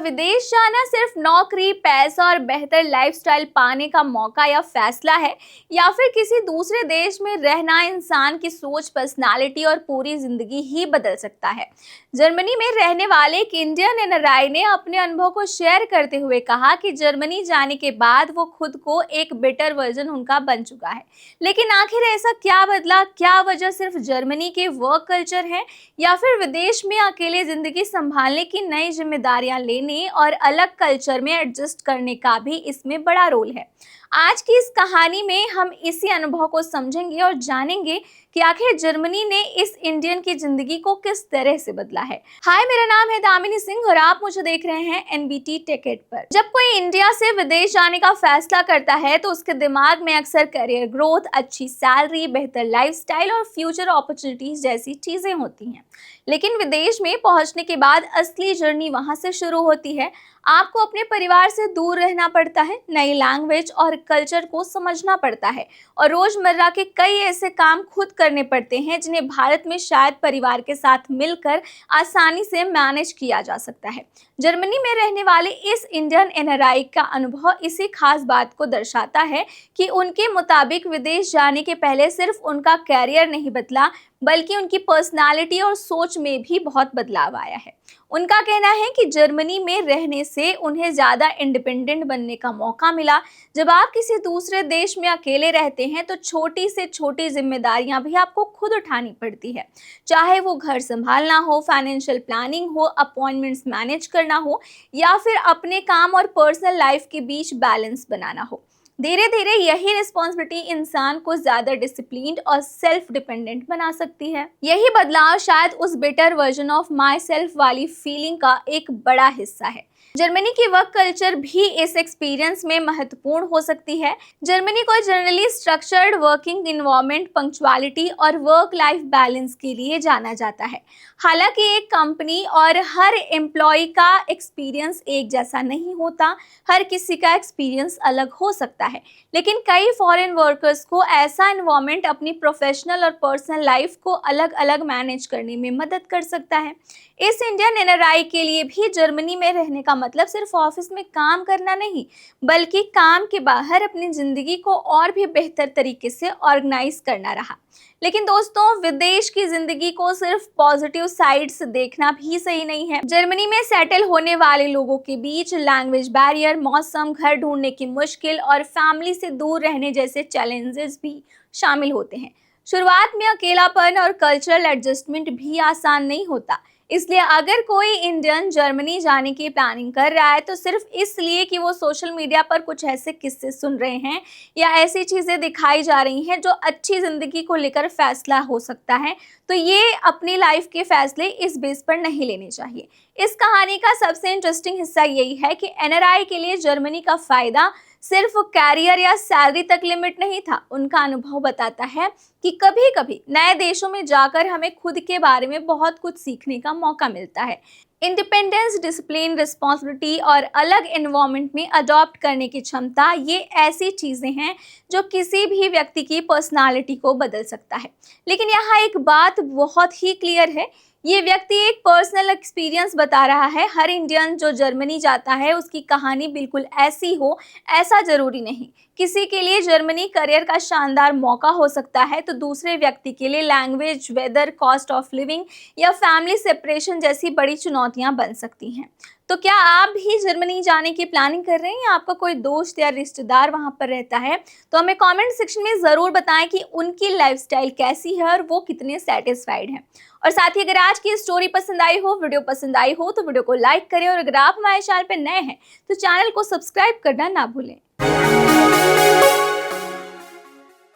विदेश जाना सिर्फ नौकरी, पैसा और बेहतर लाइफस्टाइल पाने का मौका या फैसला है, या फिर किसी दूसरे देश में रहना इंसान की सोच, पर्सनालिटी और पूरी जिंदगी ही बदल सकता है। जर्मनी में रहने वाले एक इंडियन एनआरआई ने अपने अनुभव को शेयर करते हुए कहा कि जर्मनी जाने के बाद वो खुद को एक बेटर वर्जन उनका बन चुका है। लेकिन आखिर ऐसा क्या बदला? क्या वजह सिर्फ जर्मनी के वर्क कल्चर है, या फिर विदेश में अकेले जिंदगी संभालने की नई जिम्मेदारियां लेने और अलग कल्चर में एडजस्ट करने का भी इसमें बड़ा रोल है? आज की इस कहानी में हम इसी अनुभव को समझेंगे और जानेंगे कि आखिर जर्मनी ने इस इंडियन की जिंदगी को किस तरह से बदला है। हाय, मेरा नाम है दामिनी सिंह और आप मुझे देख रहे हैं एनबीटी टेकेट पर। जब कोई इंडिया से विदेश जाने का फैसला करता है तो उसके दिमाग में अक्सर करियर ग्रोथ, अच्छी सैलरी, बेहतर लाइफस्टाइल और फ्यूचर अपॉर्चुनिटीज जैसी चीजें होती हैं। लेकिन विदेश में पहुंचने के बाद असली जर्नी वहां से शुरू होती है। आपको अपने परिवार से दूर रहना पड़ता है, नई लैंग्वेज और कल्चर को समझना पड़ता है और रोजमर्रा के कई ऐसे काम खुद करने पड़ते हैं जिन्हें भारत में शायद परिवार के साथ मिलकर आसानी से मैनेज किया जा सकता है। जर्मनी में रहने वाले इस इंडियन एनआरआई का अनुभव इसी खास बात को दर्शाता है कि उनके मुताबिक विदेश जाने के पहले सिर्फ उनका कैरियर नहीं बदला, बल्कि उनकी पर्सनालिटी और सोच में भी बहुत बदलाव आया है। उनका कहना है कि जर्मनी में रहने से उन्हें ज़्यादा इंडिपेंडेंट बनने का मौका मिला। जब आप किसी दूसरे देश में अकेले रहते हैं तो छोटी से छोटी जिम्मेदारियां भी आपको खुद उठानी पड़ती है, चाहे वो घर संभालना हो, फाइनेंशियल प्लानिंग हो, अपॉइंटमेंट्स मैनेज करना हो या फिर अपने काम और पर्सनल लाइफ के बीच बैलेंस बनाना हो। धीरे धीरे यही रिस्पॉन्सिबिलिटी इंसान को ज्यादा डिसिप्लिन्ड और सेल्फ डिपेंडेंट बना सकती है। यही बदलाव शायद उस better version of my self वाली फीलिंग का एक बड़ा हिस्सा है। जर्मनी की वर्क कल्चर भी इस एक्सपीरियंस में महत्वपूर्ण हो सकती है। जर्मनी को generally structured working environment, punctuality और वर्क लाइफ बैलेंस के लिए जाना जाता है। हालांकि एक कंपनी और हर एम्प्लॉय का एक्सपीरियंस एक जैसा नहीं होता, हर किसी का एक्सपीरियंस अलग हो सकता है। लेकिन कई फॉरेन वर्कर्स को ऐसा एनवायरमेंट अपनी प्रोफेशनल और पर्सनल लाइफ को अलग अलग मैनेज करने में मदद कर सकता है। इस इंडियन एनआरआई के लिए भी जर्मनी में रहने का मतलब सिर्फ ऑफिस में काम करना नहीं, बल्कि काम के बाहर अपनी जिंदगी को और भी बेहतर तरीके से ऑर्गेनाइज करना रहा। लेकिन दोस्तों, विदेश की जिंदगी को सिर्फ पॉजिटिव साइड्स देखना भी सही नहीं है। जर्मनी में सेटल होने वाले लोगों के बीच लैंग्वेज बैरियर, मौसम, घर ढूंढने की मुश्किल और फैमिली से दूर रहने जैसे चैलेंजेस भी शामिल होते हैं। शुरुआत में अकेलापन और कल्चरल एडजस्टमेंट भी आसान नहीं होता। इसलिए अगर कोई इंडियन जर्मनी जाने की प्लानिंग कर रहा है तो सिर्फ इसलिए कि वो सोशल मीडिया पर कुछ ऐसे किस्से सुन रहे हैं या ऐसी चीज़ें दिखाई जा रही हैं जो अच्छी ज़िंदगी को लेकर फैसला हो सकता है, तो ये अपनी लाइफ के फैसले इस बेस पर नहीं लेने चाहिए। इस कहानी का सबसे इंटरेस्टिंग हिस्सा यही है कि एनआरआई के लिए जर्मनी का फ़ायदा सिर्फ कैरियर या सैलरी तक लिमिट नहीं था। उनका अनुभव बताता है कि कभी कभी नए देशों में जाकर हमें खुद के बारे में बहुत कुछ सीखने का मौका मिलता है। इंडिपेंडेंस, डिसिप्लिन, रिस्पॉन्सिबिलिटी और अलग एनवायरनमेंट में अडॉप्ट करने की क्षमता, ये ऐसी चीज़ें हैं जो किसी भी व्यक्ति की पर्सनालिटी को बदल सकता है। लेकिन यहाँ एक बात बहुत ही क्लियर है, ये व्यक्ति एक पर्सनल एक्सपीरियंस बता रहा है। हर इंडियन जो जर्मनी जाता है उसकी कहानी बिल्कुल ऐसी हो, ऐसा जरूरी नहीं। किसी के लिए जर्मनी करियर का शानदार मौका हो सकता है तो दूसरे व्यक्ति के लिए language, weather, cost of living या फैमिली सेपरेशन जैसी बड़ी चुनौतियां बन सकती हैं। तो क्या आप भी जर्मनी जाने की प्लानिंग कर रहे हैं या आपका कोई दोस्त या रिश्तेदार वहां पर रहता है? तो हमें कमेंट सेक्शन में ज़रूर बताएं कि उनकी लाइफस्टाइल कैसी है और वो कितने सेटिस्फाइड हैं। और साथ ही अगर आज की स्टोरी पसंद आई हो, वीडियो पसंद आई हो, तो वीडियो को लाइक करें और अगर आप हमारे चैनल पर नए हैं तो चैनल को सब्सक्राइब करना ना भूलें।